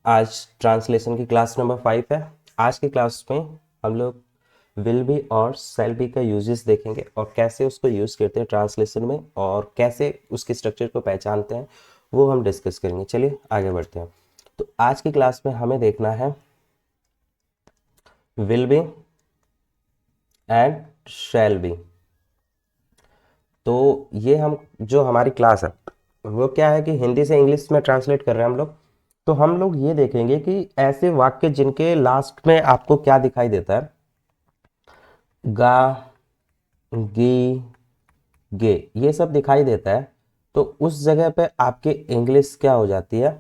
आज ट्रांसलेशन की class number 5 है। आज की क्लास में हम लोग विल बी और शैल बी का यूजेस देखेंगे और कैसे उसको यूज़ करते हैं ट्रांसलेशन में और कैसे उसके स्ट्रक्चर को पहचानते हैं, वो हम डिस्कस करेंगे। चलिए आगे बढ़ते हैं। तो आज की क्लास में हमें देखना है will be and shall be. तो ये हम जो हमारी क्लास है वो क्या है कि हिंदी से इंग्लिश में ट्रांसलेट कर रहे हैं हम लोग। तो हम लोग ये देखेंगे कि ऐसे वाक्य जिनके लास्ट में आपको क्या दिखाई देता है, गा, गी, गे, ये सब दिखाई देता है, तो उस जगह पे आपकी इंग्लिश क्या हो जाती है,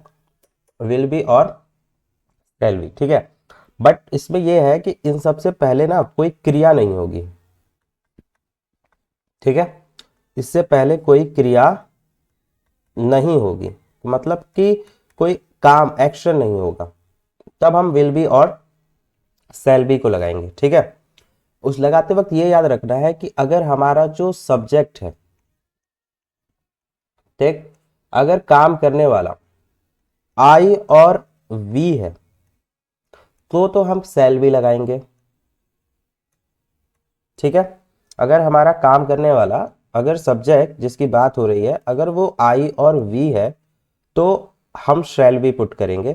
विल बी और शैल बी। ठीक है, बट इसमें यह है कि इन सबसे पहले ना कोई क्रिया नहीं होगी। ठीक है, इससे पहले कोई क्रिया नहीं होगी, मतलब कि कोई काम एक्शन नहीं होगा, तब हम विल बी और शैल बी को लगाएंगे। ठीक है, उस लगाते वक्त ये याद रखना है कि अगर हमारा जो सब्जेक्ट है, ठीक, अगर काम करने वाला आई और वी है तो हम शैल बी लगाएंगे। ठीक है, अगर हमारा काम करने वाला, अगर सब्जेक्ट जिसकी बात हो रही है अगर वो आई और वी है तो हम शैल बी पुट करेंगे।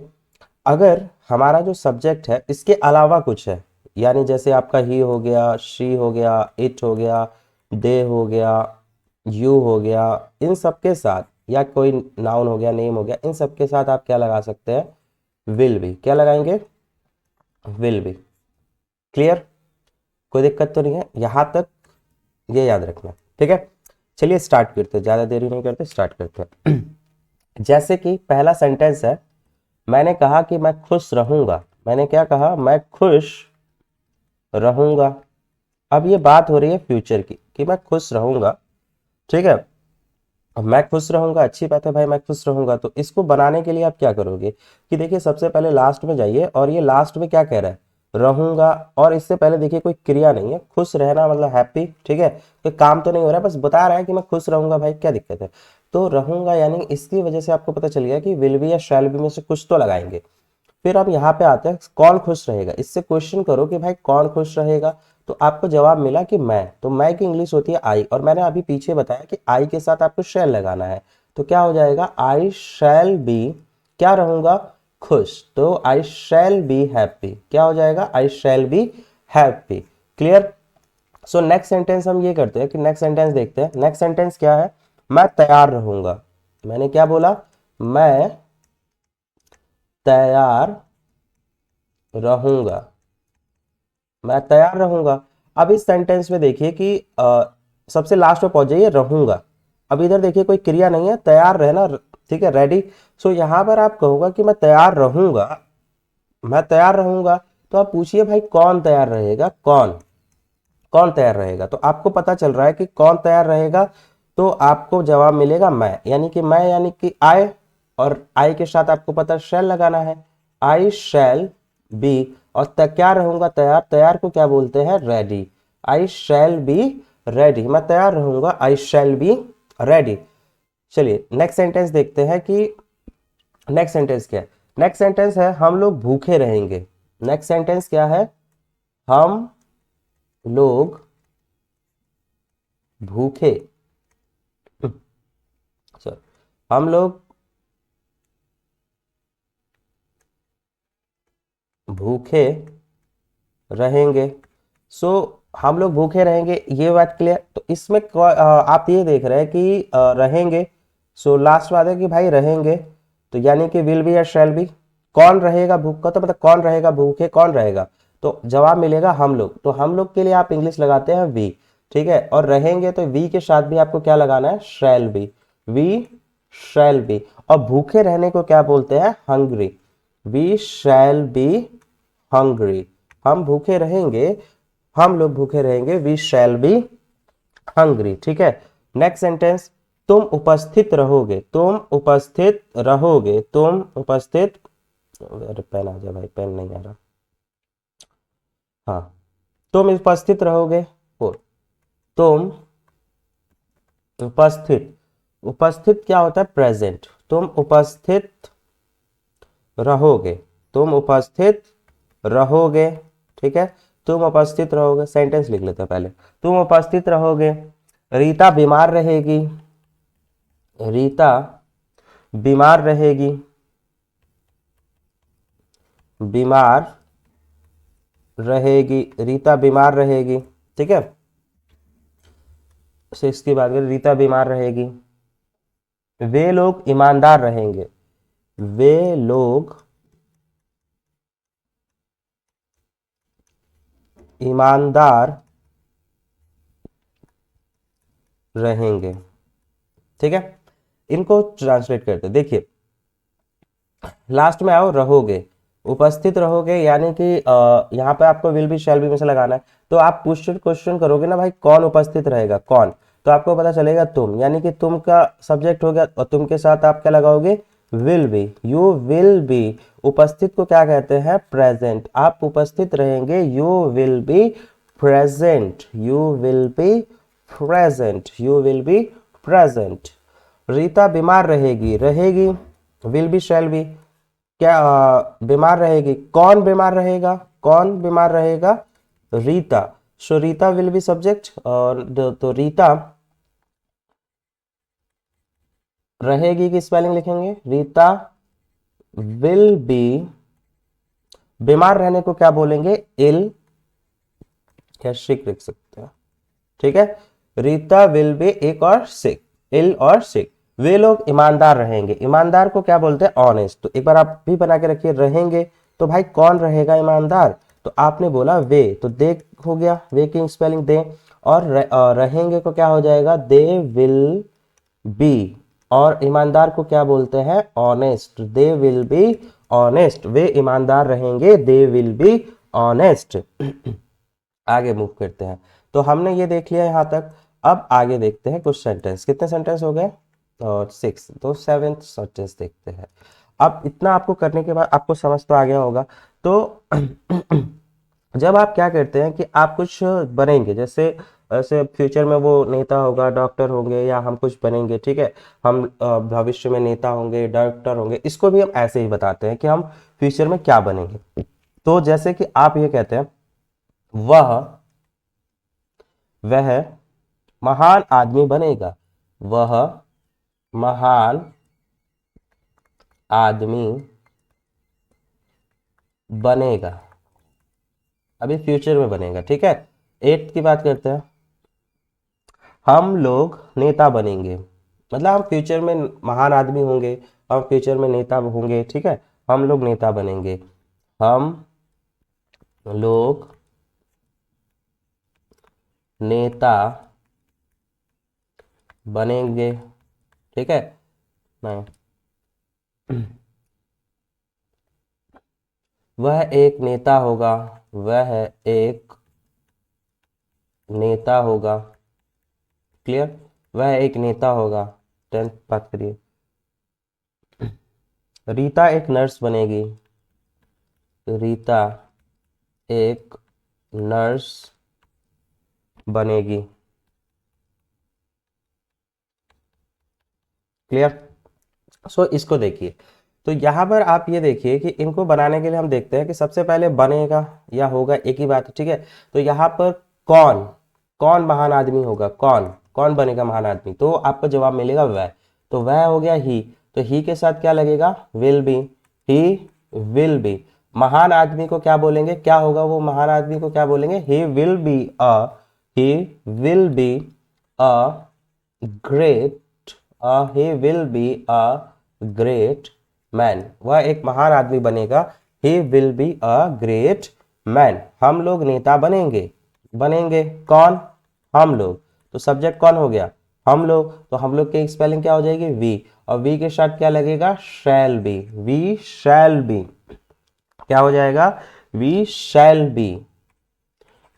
अगर हमारा जो सब्जेक्ट है इसके अलावा कुछ है, यानी जैसे आपका ही हो गया, शी हो गया, इट हो गया, दे हो गया, यू हो गया, इन सब के साथ, या कोई नाउन हो गया, नेम हो गया, इन सब के साथ आप क्या लगा सकते हैं, विल बी। क्या लगाएंगे, विल बी। क्लियर, कोई दिक्कत तो नहीं है यहां तक, ये याद रखना। ठीक है, चलिए स्टार्ट करते हैं, ज्यादा देरी नहीं करते, स्टार्ट करते हैं। जैसे कि पहला सेंटेंस है, मैंने कहा कि मैं खुश रहूंगा। मैंने क्या कहा, मैं खुश रहूंगा। अब ये बात हो रही है फ्यूचर की कि मैं खुश रहूंगा। ठीक है, अब मैं खुश रहूंगा, अच्छी बात है भाई, मैं खुश रहूंगा। तो इसको बनाने के लिए आप क्या करोगे कि देखिए सबसे पहले लास्ट में जाइए और ये लास्ट में क्या कह रहा है, रहूंगा, और इससे पहले देखिए कोई क्रिया नहीं है, खुश रहना मतलब हैप्पी। ठीक है, कोई काम तो नहीं हो रहा है, बस बता रहा है कि मैं खुश रहूंगा, भाई क्या दिक्कत है। तो रहूंगा यानी इसकी वजह से आपको पता चल गया कि विल बी या शैल बी में से कुछ तो लगाएंगे। फिर अब यहाँ पे आते हैं कौन खुश रहेगा। इससे क्वेश्चन करो कि भाई कौन खुश रहेगा, तो आपको जवाब मिला कि मैं। तो मैं की इंग्लिश होती है आई, और मैंने अभी पीछे बताया कि आई के साथ आपको शैल लगाना है। तो क्या हो जाएगा, आई शैल बी, क्या रहूंगा, खुश। तो आई शैल बी हैप्पी, क्या हो जाएगा, I shall be happy. Clear. So next sentence हम ये करते हैं कि नेक्स्ट सेंटेंस देखते हैं। नेक्स्ट सेंटेंस क्या है, मैं तैयार रहूंगा। मैंने क्या बोला, मैं तैयार रहूंगा, मैं तैयार रहूंगा। अब इस सेंटेंस में देखिए कि सबसे लास्ट में पहुंच जाइए, रहूंगा। अब इधर देखिए कोई क्रिया नहीं है, तैयार रहना, ठीक है, रेडी। सो यहां पर आप कहोगे कि मैं तैयार रहूंगा, मैं तैयार रहूंगा। तो आप पूछिए भाई कौन तैयार रहेगा, कौन, कौन तैयार रहेगा। तो आपको पता चल रहा है कि कौन तैयार रहेगा, तो आपको जवाब मिलेगा मैं, यानी कि मैं यानी कि आई, और आई के साथ आपको पता शैल लगाना है, आई शैल बी। और क्या रहूंगा, तैयार, तैयार को क्या बोलते हैं, ready. I shall be ready, मैं तैयार रहूंगा, आई शैल बी रेडी। चलिए नेक्स्ट सेंटेंस देखते हैं कि नेक्स्ट सेंटेंस क्या है। नेक्स्ट सेंटेंस है हम लोग भूखे रहेंगे। नेक्स्ट सेंटेंस क्या है, हम लोग भूखे, सॉरी, हम लोग भूखे रहेंगे। सो हम लोग भूखे रहेंगे, ये बात क्लियर। तो इसमें आप ये देख रहे हैं कि रहेंगे। सो लास्ट बात है कि भाई रहेंगे, तो यानी कि विल बी या शैल बी। कौन रहेगा भूखा, तो मतलब कौन रहेगा भूखे, कौन रहेगा, तो जवाब मिलेगा हम लोग। तो हम लोग के लिए आप इंग्लिश लगाते हैं वी। ठीक है, और रहेंगे तो वी के साथ भी आपको क्या लगाना है, shall be, we shall be. और भूखे रहने को क्या बोलते हैं, hungry, we shall be hungry. हम भूखे रहेंगे, हम लोग भूखे रहेंगे, वी शैल बी हंग्री। ठीक है, नेक्स्ट सेंटेंस, तुम उपस्थित रहोगे, तुम उपस्थित रहोगे, तुम उपस्थित, अरे पेन आ जाए भाई, पेन नहीं आ रहा, हाँ, तुम उपस्थित रहोगे। और तुम उपस्थित, उपस्थित क्या होता है, प्रेजेंट, तुम उपस्थित रहोगे, तुम उपस्थित रहोगे, ठीक है, तुम उपस्थित रहोगे। सेंटेंस लिख लेते हैं पहले, तुम उपस्थित रहोगे। रीता बीमार रहेगी, रीता बीमार रहेगी, बीमार रहेगी, रीता बीमार रहेगी, ठीक है। तो इसकी बात करें, रीता बीमार रहेगी। वे लोग ईमानदार रहेंगे, वे लोग ईमानदार रहेंगे, ठीक है। इनको ट्रांसलेट करते हैं। देखिए लास्ट में आओ रहोगे, उपस्थित रहोगे, यानी कि यहाँ पे आपको विल बी शैल बी में से लगाना है। तो आप क्वेश्चन क्वेश्चन करोगे ना भाई, कौन उपस्थित रहेगा, कौन, तो आपको पता चलेगा तुम, यानी कि तुम का सब्जेक्ट हो गया और तुम के साथ आप क्या लगाओगे, will be, you will be. उपस्थित को क्या कहते हैं, प्रेजेंट। आप उपस्थित रहेंगे, you will be present, you will be present, you will be present. Rita बीमार रहेगी, रहेगी विल बी शैल बी। क्या बीमार रहेगी, कौन बीमार रहेगा, कौन बीमार रहेगा, रीता। सो रीता विल बी सब्जेक्ट, और तो रीता रहेगी की स्पेलिंग लिखेंगे, रीता विल बी। बीमार रहने को क्या बोलेंगे, इल या सिक लिख सकते हैं, ठीक है। रीता विल बी एक और सिक, इल और सिक। वे लोग ईमानदार रहेंगे, ईमानदार को क्या बोलते हैं, ऑनेस्ट। तो एक बार आप भी बना के रखिए, रहेंगे तो भाई कौन रहेगा ईमानदार, तो आपने बोला वे, तो दे हो गया, वे की स्पेलिंग दे। और रहेंगे को क्या हो जाएगा, दे विल बी। और ईमानदार को क्या बोलते हैं, honest, they will be honest. वे ईमानदार रहेंगे, दे विल बी ऑनेस्ट। आगे मूव करते हैं। तो हमने ये देख लिया यहाँ तक। अब आगे देखते हैं कुछ सेंटेंस। कितने सेंटेंस हो गए, और 6, तो 7th सेंटेंस देखते हैं। अब इतना आपको करने के बाद आपको समझ तो आ गया होगा। तो जब आप क्या करते हैं कि आप कुछ बनेंगे, जैसे ऐसे फ्यूचर में वो नेता होगा, डॉक्टर होंगे, या हम कुछ बनेंगे, ठीक है, हम भविष्य में नेता होंगे, डॉक्टर होंगे, इसको भी हम ऐसे ही बताते हैं कि हम फ्यूचर में क्या बनेंगे। तो जैसे कि आप ये कहते हैं, वह वह महान आदमी बनेगा, वह महान आदमी बनेगा, अभी फ्यूचर में बनेगा, ठीक है। 8th की बात करते हैं, हम लोग नेता बनेंगे, मतलब हम फ्यूचर में महान आदमी होंगे, हम फ्यूचर में नेता होंगे, ठीक है, हम लोग नेता बनेंगे, हम लोग नेता बनेंगे, ठीक है। नहीं, वह एक नेता होगा, वह एक नेता होगा, क्लियर, वह एक नेता होगा। 10th बात करिए, रीता एक नर्स बनेगी, रीता एक नर्स बनेगी, क्लियर। सो इसको देखिए, तो यहाँ पर आप ये देखिए कि इनको बनाने के लिए हम देखते हैं कि सबसे पहले बनेगा या होगा एक ही बात है, ठीक है। तो यहाँ पर कौन, कौन महान आदमी होगा, कौन कौन बनेगा महान आदमी, तो आपको जवाब मिलेगा वह। तो वह हो गया ही, तो ही के साथ क्या लगेगा, will be, he will B. महान आदमी को क्या बोलेंगे, क्या होगा वो महान आदमी को क्या बोलेंगे, ही will be a, he will be a great, he will be a great man, वह एक महान आदमी बनेगा, he will be a great man। हम लोग नेता बनेंगे, बनेंगे कौन, हम लोग, तो सब्जेक्ट कौन हो गया, हम लोग। तो हम लोग की स्पेलिंग क्या हो जाएगी, वी, और वी के साथ क्या लगेगा, shall be, we shall be, क्या हो जाएगा, वी शैल बी।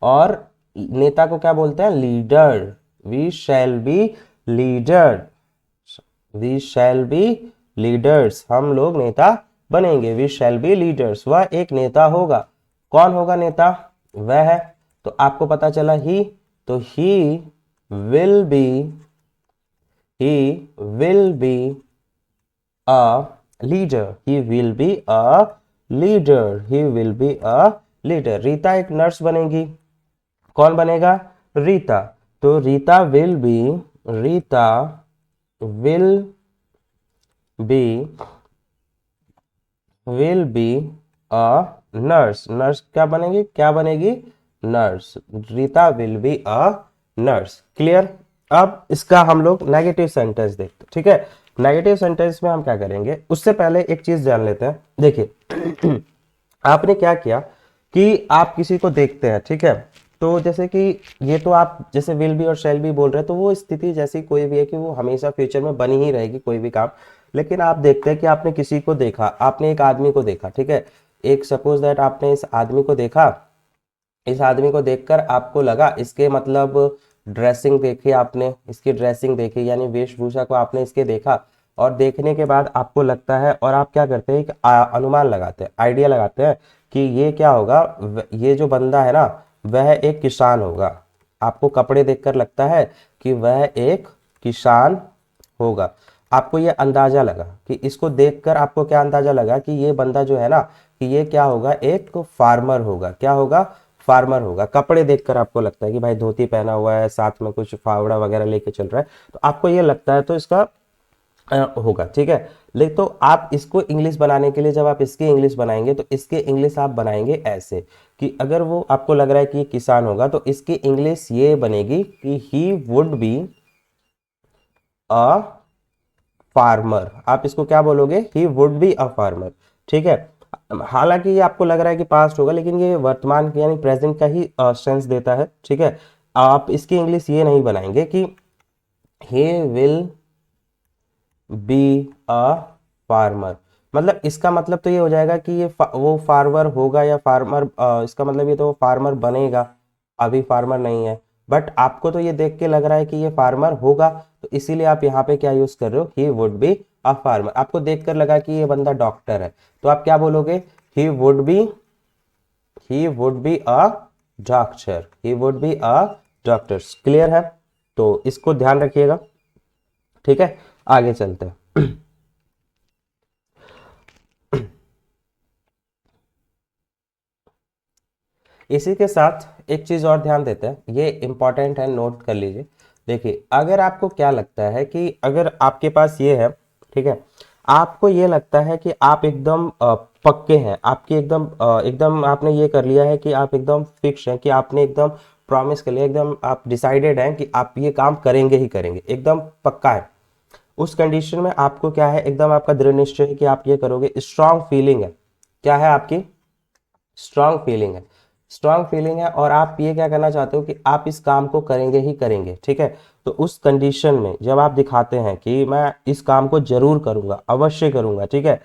और नेता को क्या बोलते हैं, leader, we shall be leader, we shall be leaders, हम लोग नेता बनेंगे, वी शैल बी लीडर्स। वह एक नेता होगा, कौन होगा नेता, वह है। तो आपको पता चला ही, तो he will be, he will be a leader, he will be a leader, he will be a leader. Rita एक नर्स बनेगी, कौन बनेगा? रीता। तो Rita be will be a nurse. Nurse क्या बनेगी? क्या बनेगी? Nurse. Rita will be a nurse. Clear? अब इसका हम लोग नेगेटिव सेंटेंस देखते हैं, ठीक है। नेगेटिव सेंटेंस में हम क्या करेंगे, उससे पहले एक चीज जान लेते हैं। देखिए आपने क्या किया कि आप किसी को देखते हैं, ठीक है। तो जैसे कि ये तो आप जैसे विल बी और शैल बी बोल रहे हैं, तो वो स्थिति जैसी कोई भी है कि वो हमेशा फ्यूचर में बनी ही रहेगी कोई भी काम। लेकिन आप देखते हैं कि आपने किसी को देखा, आपने एक आदमी को देखा, ठीक है। एक सपोज दैट आपने इस आदमी को देखा, इस आदमी को देखकर आपको लगा, इसके मतलब ड्रेसिंग देखी आपने, इसकी ड्रेसिंग देखी यानी वेशभूषा को आपने इसके देखा, और देखने के बाद आपको लगता है, और आप क्या करते हैं, एक अनुमान लगाते हैं, आइडिया लगाते हैं कि ये क्या होगा, ये जो बंदा है ना वह एक किसान होगा। आपको कपड़े देखकर लगता है कि वह एक किसान होगा। आपको ये अंदाजा लगा कि इसको देखकर आपको क्या अंदाजा लगा कि ये बंदा जो है ना कि ये क्या होगा, एक फार्मर होगा। क्या होगा? फार्मर होगा। कपड़े देखकर आपको लगता है कि भाई धोती पहना हुआ है, साथ में कुछ फावड़ा वगैरह लेके चल रहा है, तो आपको ये लगता है, तो इसका होगा, ठीक है। लेकिन तो आप इसको इंग्लिश बनाने के लिए, जब आप इसकी इंग्लिश बनाएंगे तो इसके इंग्लिश आप बनाएंगे ऐसे कि अगर वो आपको लग रहा है कि ये किसान होगा, तो इसकी इंग्लिश ये बनेगी कि he would be a farmer. आप इसको क्या बोलोगे? He would be a farmer, ठीक है। हालांकि ये आपको लग रहा है कि पास्ट होगा, लेकिन ये वर्तमान की यानी प्रेजेंट का ही सेंस देता है, ठीक है। आप इसकी इंग्लिश ये नहीं बनाएंगे कि ही विल बी अ फार्मर। मतलब इसका मतलब तो ये हो जाएगा कि ये वो फार्मर होगा या फार्मर, इसका मतलब ये तो फार्मर बनेगा, अभी फार्मर नहीं है। बट आपको तो ये देख के लग रहा है कि ये फार्मर होगा, तो इसीलिए आप यहाँ पे क्या यूज कर रहे हो, he would be a farmer. आपको देखकर लगा कि ये बंदा डॉक्टर है, तो आप क्या बोलोगे? He would be, he would be a doctor, he would be a doctor. Clear है? तो इसको ध्यान रखिएगा, ठीक है। आगे चलते हैं। इसी के साथ एक चीज और ध्यान देते हैं, ये इंपॉर्टेंट है, नोट कर लीजिए। देखिए अगर आपको क्या लगता है कि अगर आपके पास ये है, ठीक है, आपको ये लगता है कि आप एकदम पक्के हैं, आपकी एकदम आपने ये कर लिया है कि आप एकदम फिक्स हैं, कि आपने एकदम प्रॉमिस कर लिया, एकदम आप डिसाइडेड हैं कि आप ये काम करेंगे ही करेंगे, एकदम पक्का है। उस कंडीशन में आपको क्या है, एकदम आपका दृढ़ निश्चय है कि आप ये करोगे, स्ट्रांग फीलिंग है। क्या है आपकी? स्ट्रांग फीलिंग है। स्ट्रांग फीलिंग है, और आप ये क्या करना चाहते हो कि आप इस काम को करेंगे ही करेंगे, ठीक है। तो उस कंडीशन में जब आप दिखाते हैं कि मैं इस काम को जरूर करूंगा, अवश्य करूंगा, ठीक है,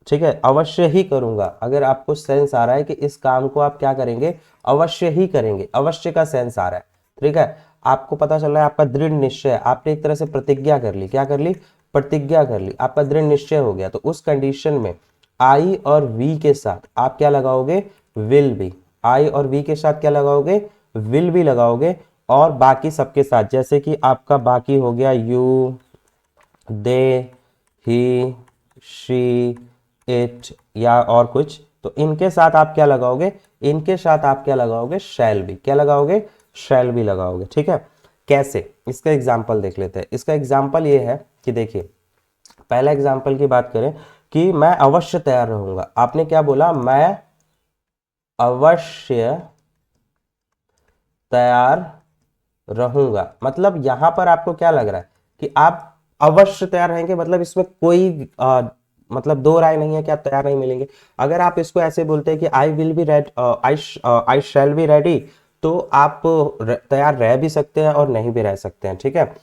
ठीक है, अवश्य ही करूंगा। अगर आपको सेंस आ रहा है कि इस काम को आप क्या करेंगे, अवश्य ही करेंगे, अवश्य का सेंस आ रहा है, ठीक है, आपको पता चल रहा है, आपका दृढ़ निश्चय है, आपने एक तरह से प्रतिज्ञा कर ली। क्या कर ली? प्रतिज्ञा कर ली, आपका दृढ़ निश्चय हो गया। तो उस कंडीशन में आई और वी के साथ आप क्या लगाओगे? Will be. आई और वी के साथ क्या लगाओगे? विल बी लगाओगे। और बाकी सबके साथ, जैसे कि आपका बाकी हो गया you, they, he, she, it या और कुछ, तो इनके साथ आप क्या लगाओगे? इनके साथ आप क्या लगाओगे? शैल बी। क्या लगाओगे? शैल बी लगाओगे, ठीक है। कैसे? इसका एग्जाम्पल देख लेते हैं। इसका एग्जाम्पल ये है कि देखिए, पहला एग्जाम्पल की बात करें कि मैं अवश्य तैयार रहूंगा। आपने क्या बोला? मैं अवश्य तैयार रहूंगा। मतलब यहां पर आपको क्या लग रहा है कि आप अवश्य तैयार रहेंगे, मतलब इसमें कोई मतलब दो राय नहीं है कि आप तैयार नहीं मिलेंगे। अगर आप इसको ऐसे बोलते हैं कि I will be ready, I shall be ready, तो आप तैयार रह भी सकते हैं और नहीं भी रह सकते हैं, ठीक है।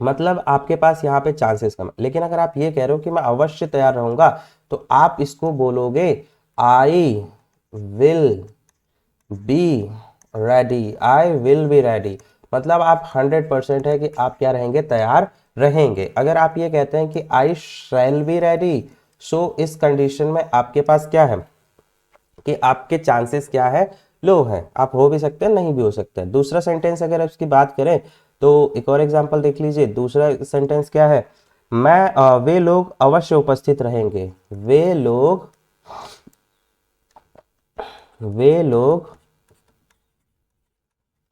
मतलब आपके पास यहाँ पे चांसेस कम है। लेकिन अगर आप ये कह रहे हो कि मैं अवश्य तैयार रहूंगा, तो आप इसको बोलोगे I will be ready, I will be ready. मतलब आप 100% है कि आप क्या रहेंगे? तैयार रहेंगे। अगर आप ये कहते हैं कि आई शैल बी रेडी, सो इस कंडीशन में आपके पास क्या है कि आपके चांसेस क्या है? लो है। आप हो भी सकते हैं, नहीं भी हो सकते हैं। दूसरा सेंटेंस अगर इसकी बात करें, तो एक और एग्जांपल देख लीजिए। दूसरा सेंटेंस क्या है वे लोग अवश्य उपस्थित रहेंगे। वे लोग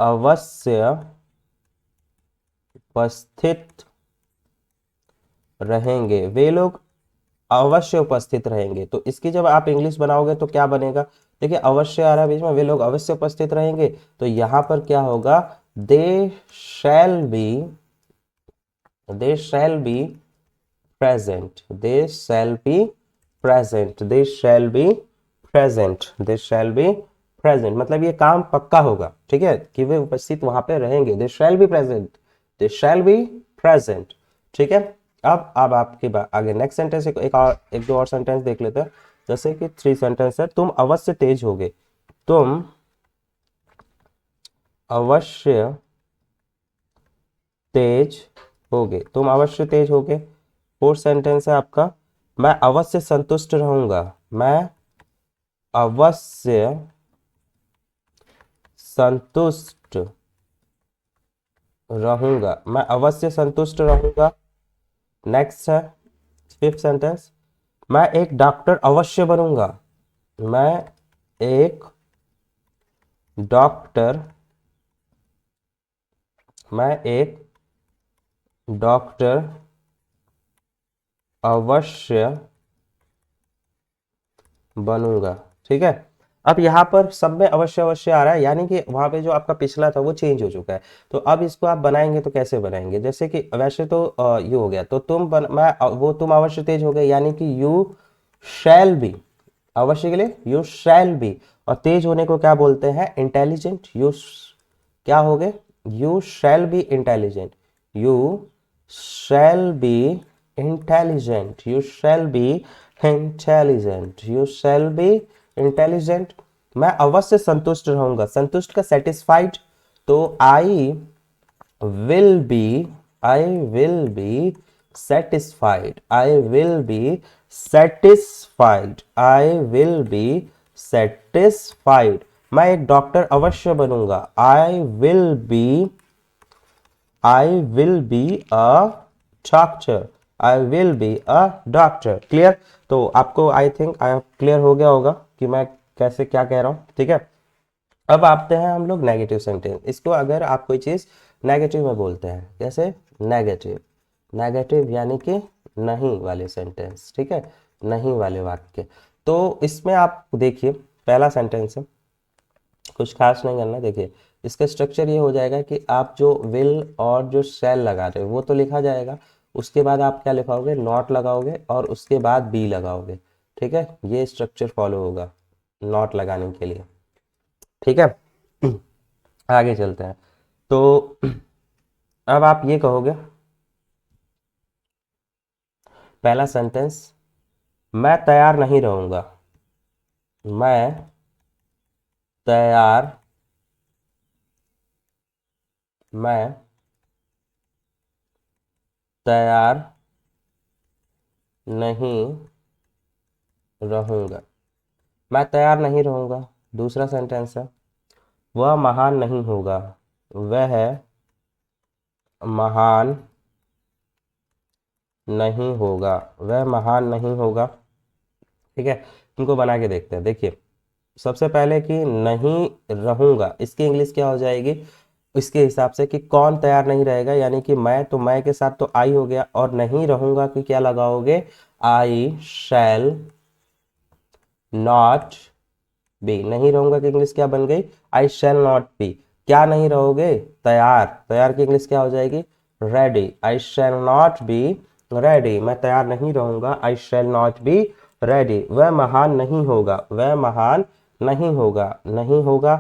अवश्य उपस्थित रहेंगे। वे लोग अवश्य उपस्थित रहेंगे, तो इसकी जब आप इंग्लिश बनाओगे तो क्या बनेगा? देखिए अवश्य आ रहा है बीच में, वे लोग अवश्य उपस्थित रहेंगे, तो यहां पर क्या होगा? They shall be they shall be present, they shall be present, they shall be present, they shall be present, मतलब ये काम पक्का होगा, ठीक है, कि वे उपस्थित वहां पे रहेंगे। they shall be present, they shall be present, ठीक है। अब आपके आगे नेक्स्ट सेंटेंस एक दो और सेंटेंस देख लेते हैं। जैसे कि 3 सेंटेंस है। तुम अवश्य तेज होगे, तुम अवश्य तेज होगे, तुम अवश्य तेज होगे। 4th सेंटेंस है आपका, मैं अवश्य संतुष्ट रहूंगा, मैं अवश्य संतुष्ट रहूंगा, मैं अवश्य संतुष्ट रहूंगा। नेक्स्ट है 5th सेंटेंस, मैं एक डॉक्टर अवश्य बनूंगा, मैं एक डॉक्टर मैं एक डॉक्टर अवश्य बनूंगा, ठीक है। अब यहाँ पर सब में अवश्य अवश्य आ रहा है, यानी कि वहां पे जो आपका पिछला था वो चेंज हो चुका है। तो अब इसको आप बनाएंगे तो कैसे बनाएंगे? जैसे कि वैसे तो यू हो गया, तो तुम अवश्य तेज हो गए, यानी कि यू शैल बी, अवश्य के लिए यू शैल बी, और तेज होने को क्या बोलते हैं? इंटेलिजेंट। क्या हो गए? You shall be intelligent, you shall be intelligent, you shall be intelligent, you shall be intelligent. मैं अवश्य संतुष्ट रहूंगा, संतुष्ट का सेटिस्फाइड, तो will be I will be satisfied, I will be satisfied। मैं एक डॉक्टर अवश्य बनूंगा, I will be doctor, I will be a doctor। Clear? तो आपको आई थिंक क्लियर हो गया होगा कि मैं कैसे क्या कह रहा हूं, ठीक है। अब आते हैं हम लोग नेगेटिव सेंटेंस। इसको अगर आप कोई चीज नेगेटिव में बोलते हैं, कैसे? नेगेटिव यानी कि नहीं वाले सेंटेंस, ठीक है, नहीं वाले वाक्य। तो इसमें आप देखिए पहला सेंटेंस है, कुछ खास नहीं करना। देखिए इसका स्ट्रक्चर ये हो जाएगा कि आप जो विल और जो शैल लगा रहे हो वो तो लिखा जाएगा, उसके बाद आप क्या लिखाओगे? नॉट लगाओगे और उसके बाद बी लगाओगे, ठीक है। ये स्ट्रक्चर फॉलो होगा नॉट लगाने के लिए, ठीक है। आगे चलते हैं। तो अब आप ये कहोगे, पहला सेंटेंस, मैं तैयार नहीं रहूंगा, मैं तैयार मैं तैयार नहीं रहूंगा, मैं तैयार नहीं रहूंगा। दूसरा सेंटेंस है, वह महान नहीं होगा, वह महान नहीं होगा, वह महान नहीं होगा, ठीक है। इनको बना के देखते हैं। देखिए सबसे पहले कि नहीं रहूंगा, इसकी इंग्लिश क्या हो जाएगी? इसके हिसाब से कि कौन तैयार नहीं रहेगा, यानी कि मैं, तो मैं के साथ तो आई हो गया, और नहीं रहूंगा कि क्या लगाओगे? आई शैल नॉट बी। नहीं रहूंगा की इंग्लिश क्या बन गई? आई शैल नॉट बी। क्या नहीं रहोगे? तैयार। तैयार की इंग्लिश क्या हो जाएगी? Ready. I shall not be ready, मैं तैयार नहीं रहूंगा, आई शैल नॉट बी रेडी। वह महान नहीं होगा, वह महान नहीं होगा, नहीं होगा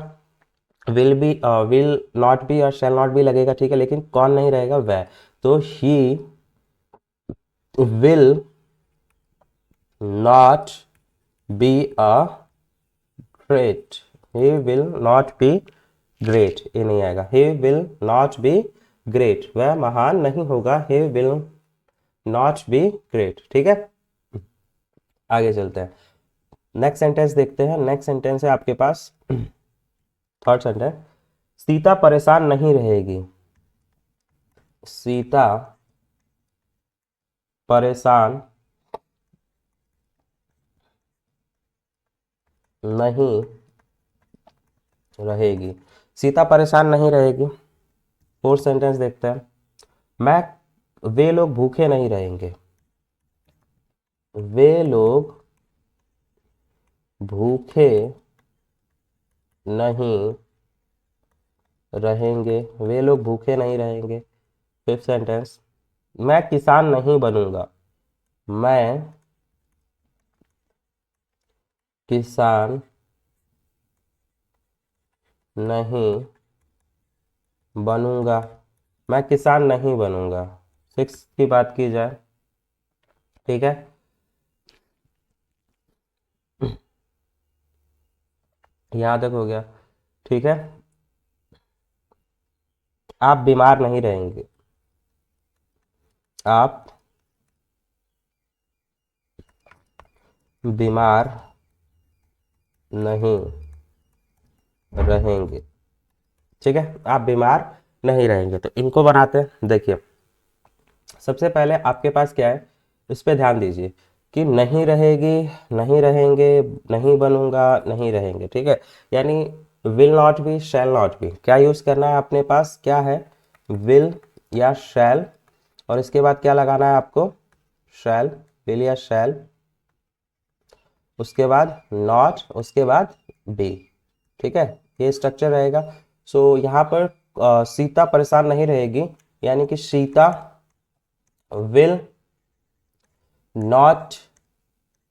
विल नॉट बी और शैल नॉट बी लगेगा, ठीक है, लेकिन कौन नहीं रहेगा? वह। तो he will not be a great, he will not be great, ये नहीं आएगा, he will not be great, वह महान नहीं होगा, he will not be great, ठीक है। आगे चलते हैं, नेक्स्ट सेंटेंस देखते हैं। नेक्स्ट सेंटेंस है आपके पास 3rd सेंटेंस, सीता परेशान नहीं रहेगी, सीता परेशान नहीं रहेगी। सीता परेशान नहीं रहेगी। फोर्थ सेंटेंस देखते हैं। मैं वे लोग भूखे नहीं रहेंगे। वे लोग भूखे नहीं रहेंगे। वे लोग भूखे नहीं रहेंगे। Fifth sentence. मैं किसान नहीं बनूंगा। मैं किसान नहीं बनूंगा। मैं किसान नहीं बनूंगा। सिक्स की बात की जाए, ठीक है। यहाँ तक हो गया, ठीक है। आप बीमार नहीं रहेंगे। आप बीमार नहीं रहेंगे, ठीक है। आप बीमार नहीं रहेंगे। तो इनको बनाते हैं। देखिए, सबसे पहले आपके पास क्या है, इस पे ध्यान दीजिए कि नहीं रहेगी, नहीं रहेंगे, नहीं बनूंगा, नहीं रहेंगे, ठीक है। यानी will not be, shell not B, क्या यूज करना है अपने पास, क्या है, विल या शैल, और इसके बाद क्या लगाना है आपको, शैल, विल या शैल, उसके बाद नॉट, उसके बाद बी, ठीक है। ये स्ट्रक्चर रहेगा। सो यहाँ पर सीता परेशान नहीं रहेगी, यानी कि सीता विल नॉट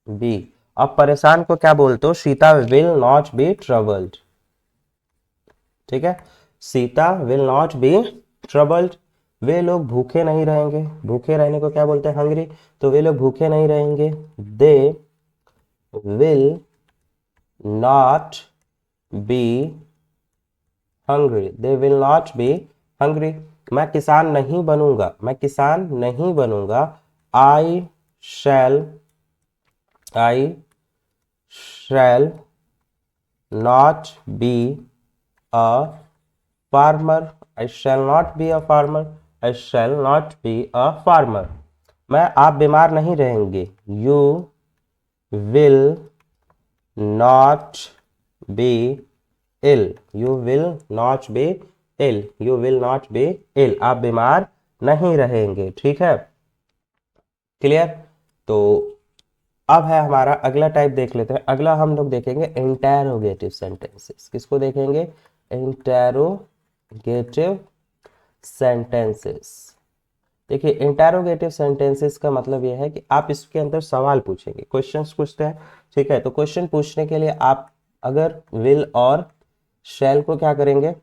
बी। अब परेशान को क्या बोलते हो, Sita will not be troubled, ठीक है। Sita will not be troubled. वे लोग भूखे नहीं रहेंगे। भूखे रहने को क्या बोलते हैं, हंग्री। तो वे लोग भूखे नहीं रहेंगे। They will not be hungry. They will not be hungry. मैं किसान नहीं बनूंगा। मैं किसान नहीं बनूंगा। I shall, I shall not be a farmer. I shall not be a farmer. I shall not be a farmer. मैं आप बीमार नहीं रहेंगे। You will not be ill. You will not be ill. You will not be ill. आप बीमार नहीं रहेंगे, ठीक है। क्लियर। तो अब है हमारा अगला टाइप, देख लेते हैं। अगला हम लोग देखेंगे इंटेरोगेटिव सेंटेंसेस। किसको देखेंगे, इंटेरोगेटिव सेंटेंसेस। देखिए, इंटेरोगेटिव सेंटेंसेस का मतलब यह है कि आप इसके अंदर सवाल पूछेंगे, क्वेश्चंस पूछते हैं, ठीक है। तो क्वेश्चन पूछने के लिए आप अगर विल और शैल को क्या करेंगे,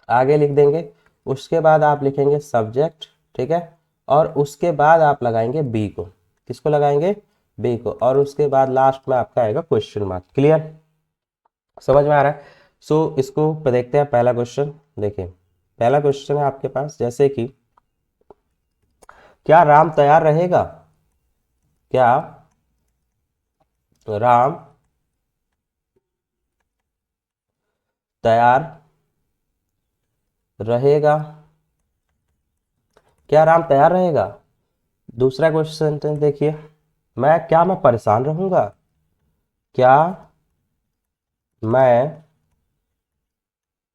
आगे लिख देंगे। उसके बाद आप लिखेंगे सब्जेक्ट, ठीक है। और उसके बाद आप लगाएंगे बी को। किसको लगाएंगे, बी को। और उसके बाद लास्ट में आपका आएगा क्वेश्चन मार्क। क्लियर, समझ में आ रहा है। सो इसको देखते हैं। पहला क्वेश्चन देखिए, पहला क्वेश्चन है आपके पास, जैसे कि क्या राम तैयार रहेगा। क्या राम तैयार रहेगा। क्या राम तैयार रहेगा। दूसरा क्वेश्चन देखिए, मैं परेशान रहूंगा। क्या मैं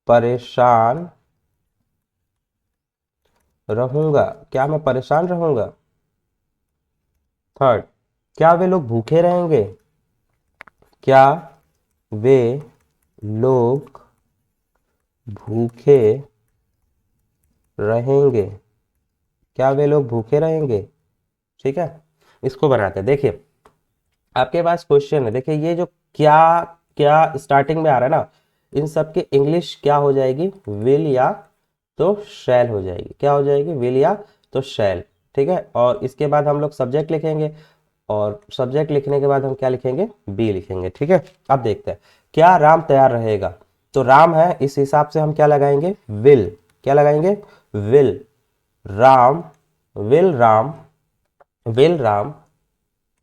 परेशान रहूंगा। क्या मैं परेशान रहूंगा। थर्ड, क्या वे लोग भूखे रहेंगे। क्या वे लोग भूखे रहेंगे। क्या वे लोग भूखे रहेंगे, ठीक है। इसको बनाते हैं। देखिए, आपके पास क्वेश्चन है। देखिए, ये जो क्या क्या स्टार्टिंग में आ रहा है ना, इन सब की इंग्लिश क्या हो जाएगी, विल या तो शैल हो जाएगी। क्या हो जाएगी, विल या तो शैल, ठीक है। और इसके बाद हम लोग सब्जेक्ट लिखेंगे, और सब्जेक्ट लिखने के बाद हम क्या लिखेंगे, बी लिखेंगे, ठीक है। अब देखते हैं, क्या राम तैयार रहेगा। तो राम है, इस हिसाब से हम क्या लगाएंगे, विल। क्या लगाएंगे, will Ram, will Ram, will Ram.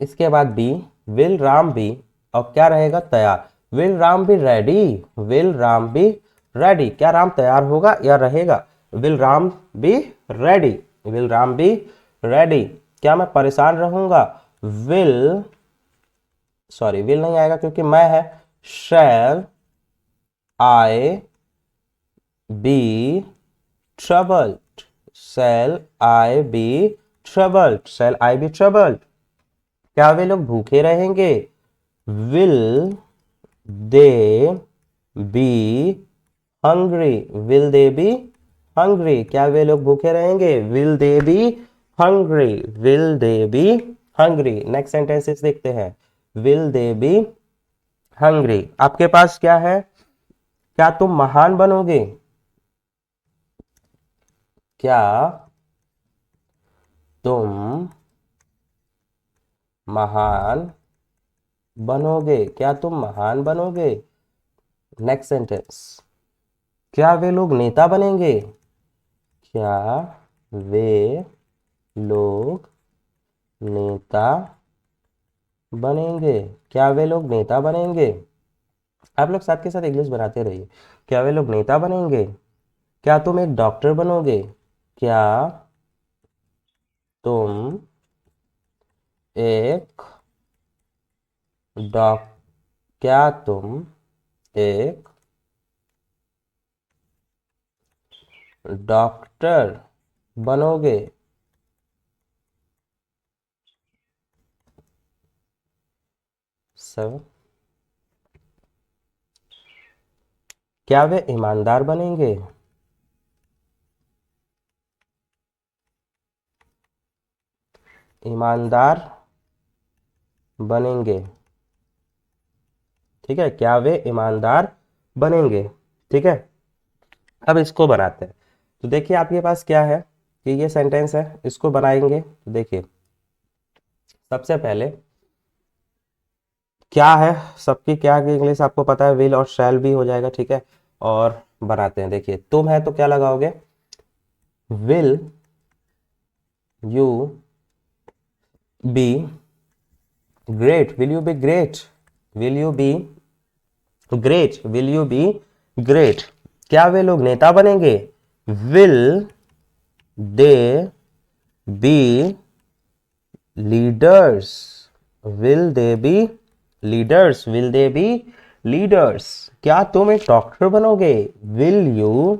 इसके बाद बी, विल राम बी। और क्या रहेगा, तैयार। Will Ram be ready. Will Ram be ready. क्या राम तैयार होगा या रहेगा, will Ram be ready. Will Ram be ready. क्या मैं परेशान रहूंगा? विल, सॉरी विल नहीं आएगा क्योंकि मैं है। शैल I B troubled, shell I B troubled, shell I B troubled. क्या वे लोग भूखे रहेंगे? Will they be hungry, will they be hungry, क्या वे लोग भूखे रहेंगे? Will they be hungry, will they be hungry. Next sentences देखते हैं। विल दे बी हंग्री, आपके पास क्या है? क्या तुम महान बनोगे? क्या तुम महान बनोगे? क्या तुम महान बनोगे? नेक्स्ट सेंटेंस, क्या वे लोग नेता बनेंगे? क्या वे लोग नेता बनेंगे? क्या वे लोग नेता बनेंगे? आप लोग साथ के साथ इंग्लिश बनाते रहिए। क्या वे लोग नेता बनेंगे? क्या तुम एक डॉक्टर बनोगे? क्या तुम एक डॉक क्या तुम एक डॉक्टर बनोगे? सब, क्या वे ईमानदार बनेंगे? ईमानदार बनेंगे, ठीक है, क्या वे ईमानदार बनेंगे? ठीक है, अब इसको बनाते हैं। तो देखिए आपके पास क्या है कि ये सेंटेंस है, इसको बनाएंगे। तो देखिए सबसे पहले क्या है, सबकी क्या की इंग्लिश आपको पता है, विल और शैल भी हो जाएगा, ठीक है। और बनाते हैं, देखिए तुम है तो क्या लगाओगे? Will you be great, will you be great, will you be great, will you be great. क्या वे लोग नेता बनेंगे? Will they B leaders, will they B leaders, will they B leaders. क्या तुम एक डॉक्टर बनोगे? Will you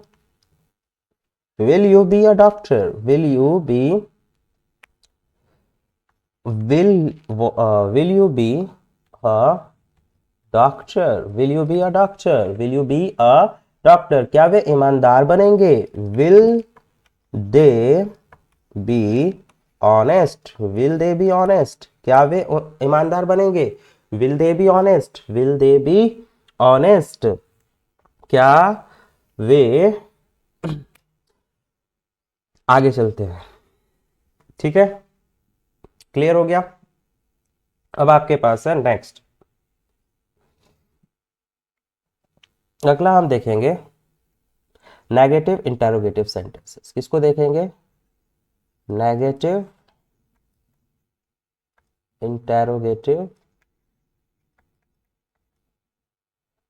be a doctor, will you be a doctor, will you be a doctor, will you be a doctor. क्या वे ईमानदार बनेंगे? Will they be honest, will they be honest. क्या वे ईमानदार बनेंगे? Will they be honest, will they be honest. क्या वे, आगे चलते हैं, ठीक है, क्लियर हो गया। अब आपके पास है नेक्स्ट, अगला हम देखेंगे नेगेटिव इंटेरोगेटिव सेंटेंसेस। किसको देखेंगे? Negative interrogative.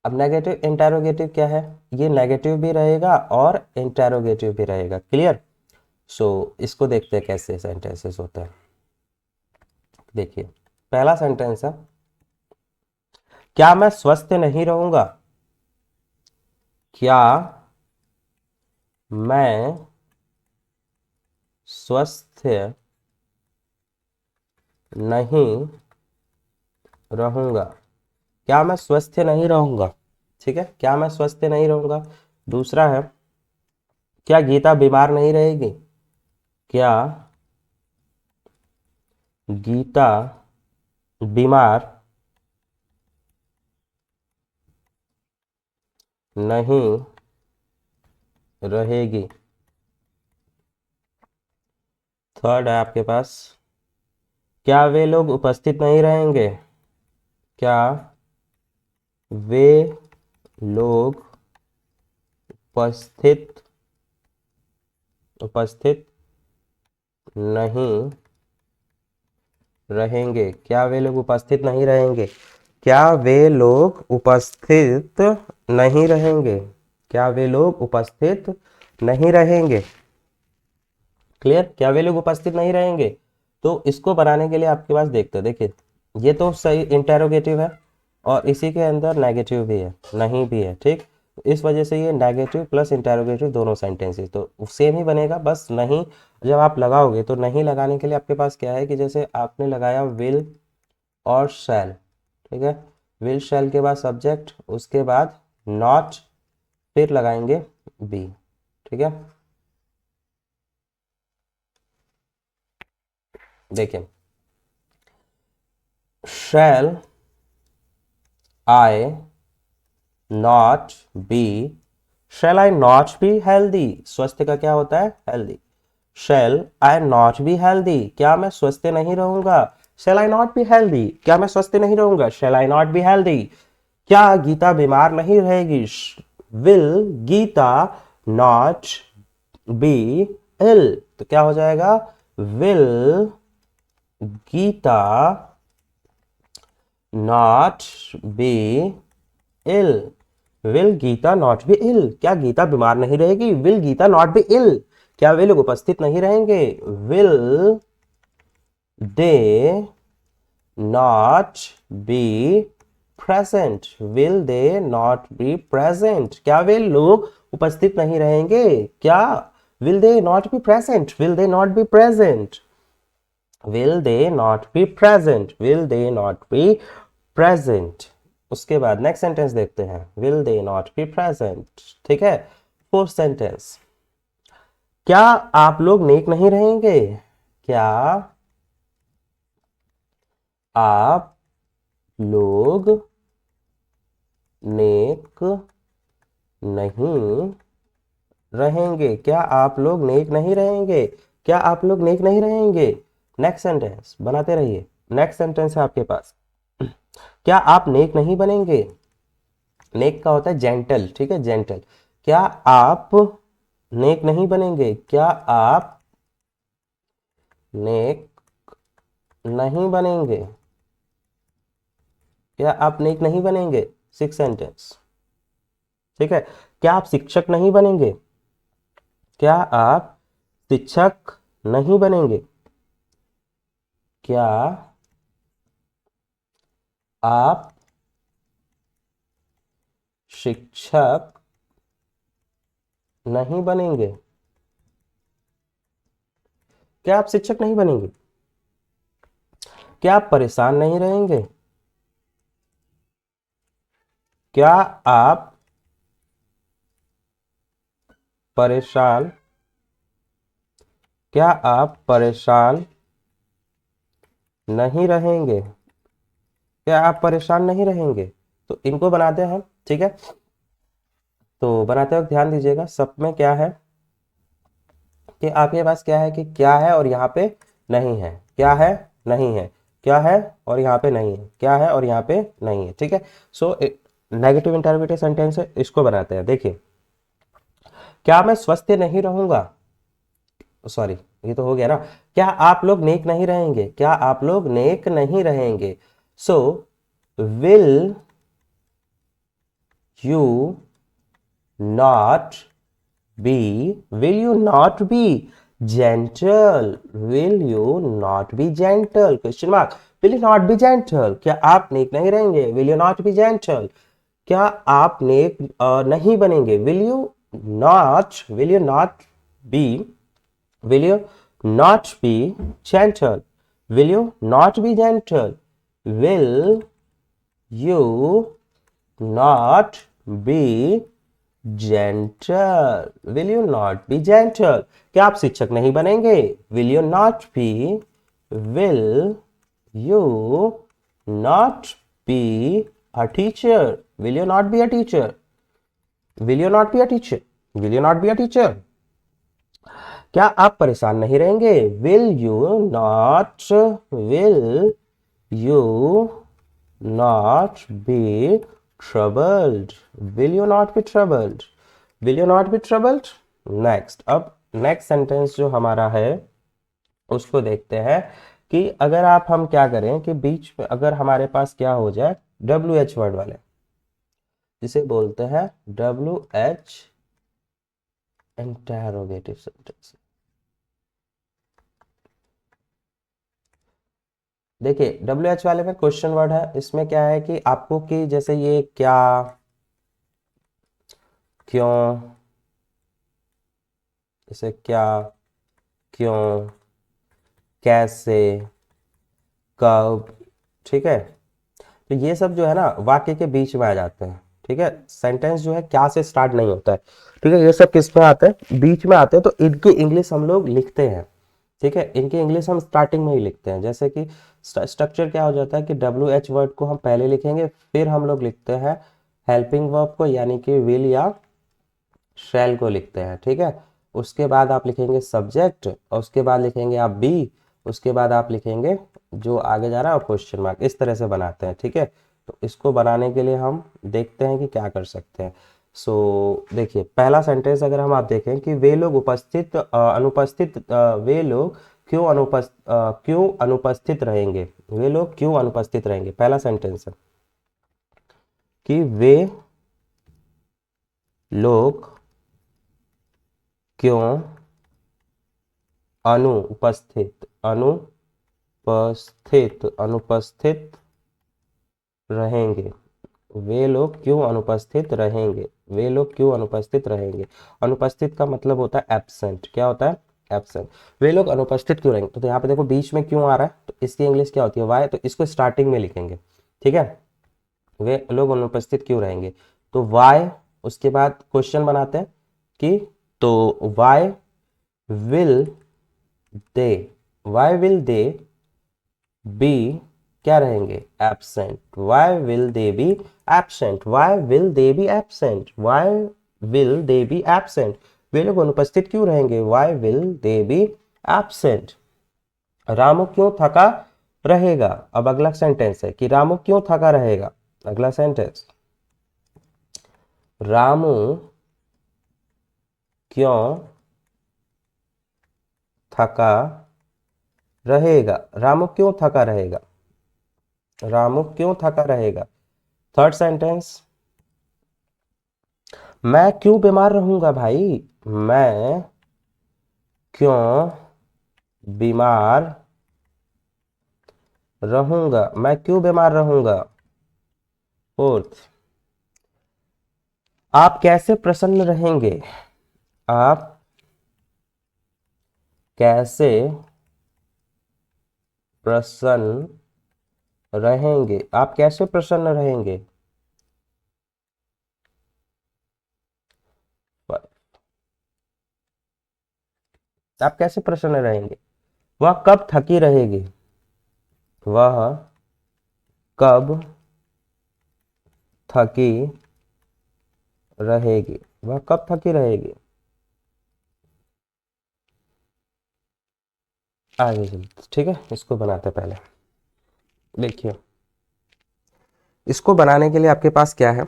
अब नेगेटिव इंटेरोगेटिव क्या है? ये नेगेटिव भी रहेगा और इंटेरोगेटिव भी रहेगा, क्लियर। सो इसको देखते हैं कैसे सेंटेंसेस होते हैं। देखिए पहला सेंटेंस है, क्या मैं स्वस्थ नहीं रहूंगा? क्या मैं स्वस्थ नहीं रहूंगा? क्या मैं स्वस्थ नहीं रहूंगा, ठीक है, क्या मैं स्वस्थ नहीं रहूंगा। दूसरा है, क्या गीता बीमार नहीं रहेगी? क्या गीता बीमार नहीं रहेगी। थर्ड है आपके पास, क्या वे लोग उपस्थित नहीं रहेंगे? क्या वे लोग उपस्थित उपस्थित नहीं रहेंगे? क्या वे लोग उपस्थित नहीं रहेंगे? क्या वे लोग उपस्थित नहीं रहेंगे? क्या वे लोग उपस्थित नहीं रहेंगे? क्लियर, क्या वे लोग उपस्थित नहीं रहेंगे? तो इसको बनाने के लिए आपके पास देखते हैं, देखिए ये तो सही इंटेरोगेटिव है और इसी के अंदर नेगेटिव भी है, नहीं भी है, ठीक। इस वजह से ये नेगेटिव प्लस इंटेरोगेटिव दोनों सेंटेंसेस तो सेम ही बनेगा, बस नहीं जब आप लगाओगे तो नहीं लगाने के लिए आपके पास क्या है कि जैसे आपने लगाया विल और शैल, ठीक है, विल शैल के बाद सब्जेक्ट, उसके बाद नॉट, फिर लगाएंगे बी, ठीक है। देखिए shall I not be, shall I not be healthy, स्वस्थ का क्या होता है, healthy. Shall I not be healthy, क्या मैं स्वस्थ नहीं रहूंगा, shall I not be healthy, क्या मैं स्वस्थ नहीं रहूंगा, shall I not be healthy. क्या गीता बीमार नहीं रहेगी, will Gita not be ill, तो क्या हो जाएगा, will Gita not be ill, will Gita not be ill, क्या गीता बीमार नहीं रहेगी, will Gita not be ill, क्या वे लोग उपस्थित नहीं रहेंगे, will they not be present, will they not be present, क्या वे लोग उपस्थित नहीं रहेंगे, क्या will they not be present, will they not be present, will they not be present, will they not be present। उसके बाद नेक्स्ट सेंटेंस देखते हैं, will they not be present, ठीक है। फोर्थ सेंटेंस, क्या आप लोग नेक नहीं रहेंगे, क्या आप लोग नेक नहीं रहेंगे, क्या आप लोग नेक नहीं रहेंगे, क्या आप लोग नेक नहीं रहेंगे। नेक्स्ट सेंटेंस बनाते रहिए, नेक्स्ट सेंटेंस है आपके पास, क्या आप नेक नहीं बनेंगे, नेक का होता है जेंटल, ठीक है, जेंटल, क्या आप नेक नहीं बनेंगे, क्या आप नेक नहीं बनेंगे, क्या आप नेक नहीं बनेंगे। सिक्स सेंटेंस, ठीक है, क्या आप शिक्षक नहीं बनेंगे, क्या आप शिक्षक नहीं बनेंगे, क्या आप शिक्षक नहीं बनेंगे, क्या आप शिक्षक नहीं बनेंगे, क्या आप परेशान नहीं रहेंगे, क्या आप परेशान, क्या आप परेशान नहीं रहेंगे, क्या आप परेशान नहीं रहेंगे। तो इनको बनाते हैं, ठीक है। तो बनाते वक्त ध्यान दीजिएगा सब में क्या है कि आपके पास क्या है कि क्या है और यहाँ पे नहीं है, क्या है नहीं है, क्या है और यहाँ पे नहीं है, क्या है और यहाँ पे नहीं है, ठीक है। सो नेगेटिव इंटरोगेटिव सेंटेंस है, इसको बनाते हैं। देखिए क्या मैं स्वस्थ नहीं रहूंगा, सॉरी ये तो हो गया ना, क्या आप लोग नेक नहीं रहेंगे, क्या आप लोग नेक नहीं रहेंगे। So will you not be, will you not be gentle, will you not be gentle, question mark, will you not be gentle, क्या आप नेक नहीं रहेंगे, will you not be gentle, क्या आप नेक नहीं बनेंगे, will you not be, will you not be gentle, will you not be gentle, will you not be gentle, will you not be gentle, क्या आप शिक्षक नहीं बनेंगे, will you not be, will you not be a teacher, will you not be a teacher, will you not be a teacher, will you not be a teacher, क्या आप परेशान नहीं रहेंगे, will you not, will you not be troubled, will you not be troubled, will you not be troubled। Next, अब next sentence जो हमारा है उसको देखते हैं कि अगर आप हम क्या करें कि बीच में अगर हमारे पास क्या हो जाए WH वर्ड वाले, जिसे बोलते हैं WH इंटेरोगेटिव सेंटेंस, देखिए डब्ल्यू एच वाले में क्वेश्चन वर्ड है, इसमें क्या है कि आपको कि जैसे ये क्या, क्यों, जैसे क्या, क्यों, कैसे, कब, ठीक है। तो ये सब जो है ना वाक्य के बीच में आ जाते हैं, ठीक है। सेंटेंस जो है क्या से स्टार्ट नहीं होता है, ठीक है। ये सब किस में आते हैं, बीच में आते हैं। तो इनकी इंग्लिश हम लोग लिखते हैं, ठीक है। इनकी इंग्लिश हम स्टार्टिंग में ही लिखते हैं। जैसे कि स्ट्रक्चर क्या हो जाता है कि डब्ल्यू एच वर्ड को हम पहले लिखेंगे, फिर हम लोग लिखते हैं हेल्पिंग वर्ब को, यानी कि विल या शैल को लिखते हैं, ठीक है। उसके बाद आप लिखेंगे सब्जेक्ट, और उसके बाद लिखेंगे आप बी, उसके बाद आप लिखेंगे जो आगे जा रहा है क्वेश्चन मार्क। इस तरह से बनाते हैं, ठीक है। तो इसको बनाने के लिए हम देखते हैं कि क्या कर सकते हैं। देखिए पहला सेंटेंस अगर हम आप देखें कि वे लोग वे लोग क्यों अनुपस्थित रहेंगे, वे लोग क्यों अनुपस्थित रहेंगे। पहला सेंटेंस है कि वे लोग क्यों अनुपस्थित रहेंगे। वे लोग क्यों अनुपस्थित रहेंगे, वे लोग क्यों अनुपस्थित रहेंगे। अनुपस्थित का मतलब होता है एब्सेंट। क्या होता है, एब्सेंट। वे लोग अनुपस्थित क्यों रहेंगे, तो यहाँ पे देखो बीच में क्यों आ रहा है, तो इसकी इंग्लिश क्या होती है, वाई। तो इसको स्टार्टिंग में लिखेंगे, ठीक है। वे लोग अनुपस्थित क्यों रहेंगे, तो वाई। उसके बाद क्वेश्चन बनाते हैं कि तो will they why will they be क्या रहेंगे, absent. Why will they be absent, why will they be absent, why will they be absent. वे लोग अनुपस्थित क्यों रहेंगे, why will they be absent. Ramu क्यों थका रहेगा। अब अगला सेंटेंस है कि रामू क्यों थका रहेगा। अगला सेंटेंस, रामू क्यों थका रहेगा, रामू क्यों थका रहेगा, रामू क्यों थका रहेगा। थर्ड सेंटेंस, मैं क्यों बीमार रहूंगा भाई, मैं क्यों बीमार रहूंगा, मैं क्यों बीमार रहूंगा। फोर्थ, आप कैसे प्रसन्न रहेंगे, आप कैसे प्रसन्न रहेंगे, आप कैसे प्रसन्न रहेंगे। आप कैसे प्रसन्न रहेंगे। वह कब थकी रहेगी, वह कब थकी रहेगी, वह कब थकी रहेगी। आगे चलते, ठीक है। इसको बनाते पहले, देखिए इसको बनाने के लिए आपके पास क्या है।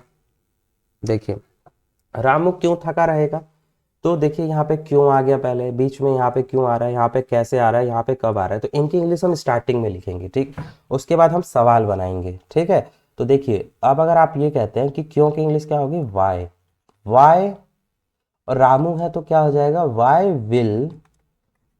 देखिए रामू क्यों थका रहेगा, तो देखिए यहाँ पे क्यों आ गया पहले, बीच में यहाँ पे क्यों आ रहा है, यहाँ पे कैसे आ रहा है, यहाँ पे कब आ रहा है। तो इनकी इंग्लिश हम स्टार्टिंग में लिखेंगे, ठीक। उसके बाद हम सवाल बनाएंगे, ठीक है। तो देखिए अब अगर आप ये कहते हैं कि क्यों की इंग्लिश क्या होगी, वाई। वाई और रामू है तो क्या हो जाएगा, why will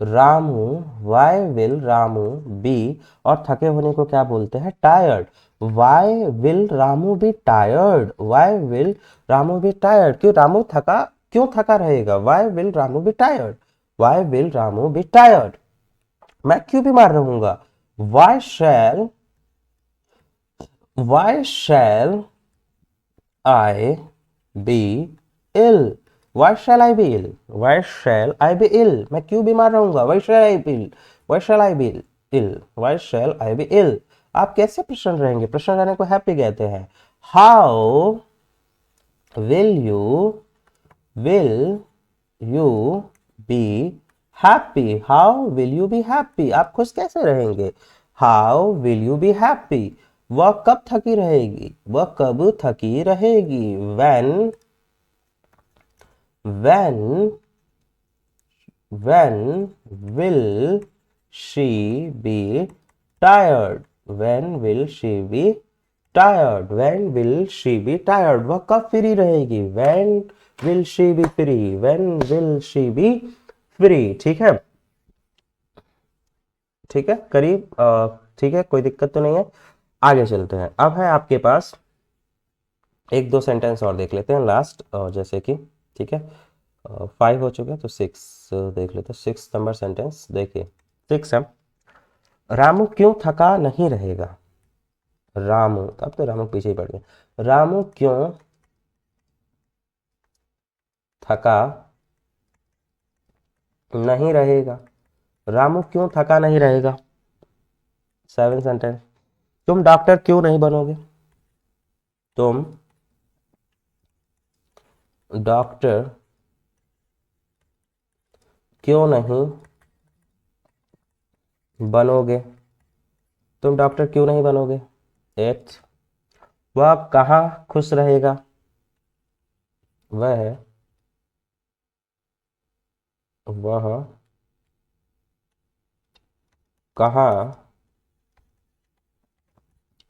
Ramu, why will Ramu be, और थके होने को क्या बोलते हैं, tired. Why will Ramu be tired, why will Ramu be tired. क्यों रामू थका, क्यों थका रहेगा, why will Ramu be tired, why will Ramu be tired. मैं क्यों बीमार रहूंगा, why shall I be ill, why shall I be ill, why shall I be ill. मैं क्यों बीमार रहूंगा, why shall I be ill, why shall I be ill, why shall I be ill. आप कैसे प्रसन्न रहेंगे, प्रसन्न रहने को हैप्पी कहते हैं। How will you will you be happy, how will you be happy. आप खुश कैसे रहेंगे, how will you be happy. वह कब थकी रहेगी, वह कब थकी रहेगी। when when will she be tired, when will she be tired, when will she be tired। वह कब फ्री रहेगी, when will she be free, when will she be free। ठीक है, ठीक है। करीब ठीक है, कोई दिक्कत तो नहीं है। आगे चलते हैं। अब है आपके पास एक दो सेंटेंस और देख लेते हैं लास्ट, जैसे कि ठीक है 5 हो चुके हैं तो 6 देख लेते हैं। 6 नंबर सेंटेंस देखिए, 6 है, रामू क्यों थका नहीं रहेगा। रामू, अब तो रामू पीछे ही पड़ गया। रामू क्यों थका नहीं रहेगा। रामू क्यों थका नहीं रहेगा। 7 सेंटेंस। तुम डॉक्टर क्यों नहीं बनोगे। तुम डॉक्टर क्यों नहीं बनोगे। तुम डॉक्टर क्यों नहीं बनोगे। 8, वह कहाँ खुश रहेगा। वह वह कहाँ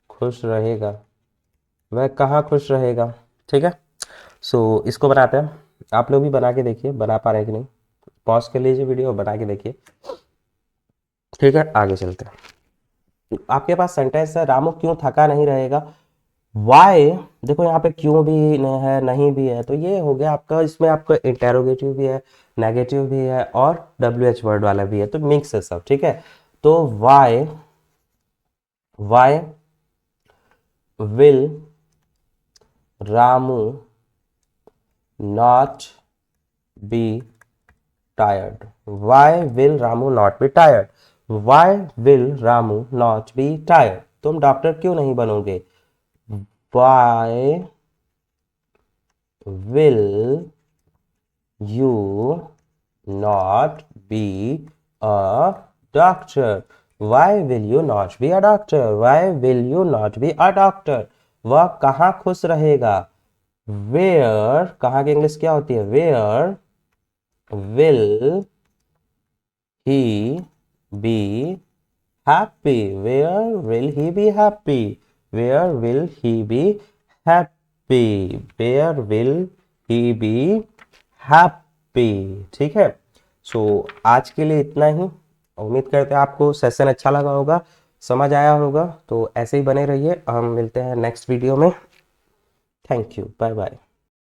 खुश रहेगा। वह कहाँ खुश रहेगा। ठीक है, सो इसको बनाते हैं। आप लोग भी बना के देखिए, बना पा रहे हैं कि नहीं। पॉज कर लीजिए वीडियो और बना के देखिए। ठीक है, आगे चलते हैं। आपके पास सेंटेंस है, रामू क्यों थका नहीं रहेगा। वाई, देखो यहाँ पे क्यों भी है, नहीं भी है, तो ये हो गया आपका, इसमें आपका इंटेरोगेटिव भी है, नेगेटिव भी है और WH वर्ड वाला भी है, तो मिक्स है सब। ठीक है, तो why why will Ramu not be tired. Why will Ramu not be tired. Why will Ramu not be tired. तुम डॉक्टर क्यों नहीं बनोगे। Why will you not be a doctor? Why will you not be a doctor? Why will you not be a doctor? वह कहाँ खुश रहेगा। Where, कहाँ की इंग्लिश क्या होती है। Where will he be happy? Where will he be happy? Where will he be happy? Where will he be happy? ठीक है, सो आज के लिए इतना ही। उम्मीद करते हैं आपको सेशन अच्छा लगा होगा, समझ आया होगा। तो ऐसे ही बने रहिए, हम मिलते हैं नेक्स्ट वीडियो में। Thank you, bye bye.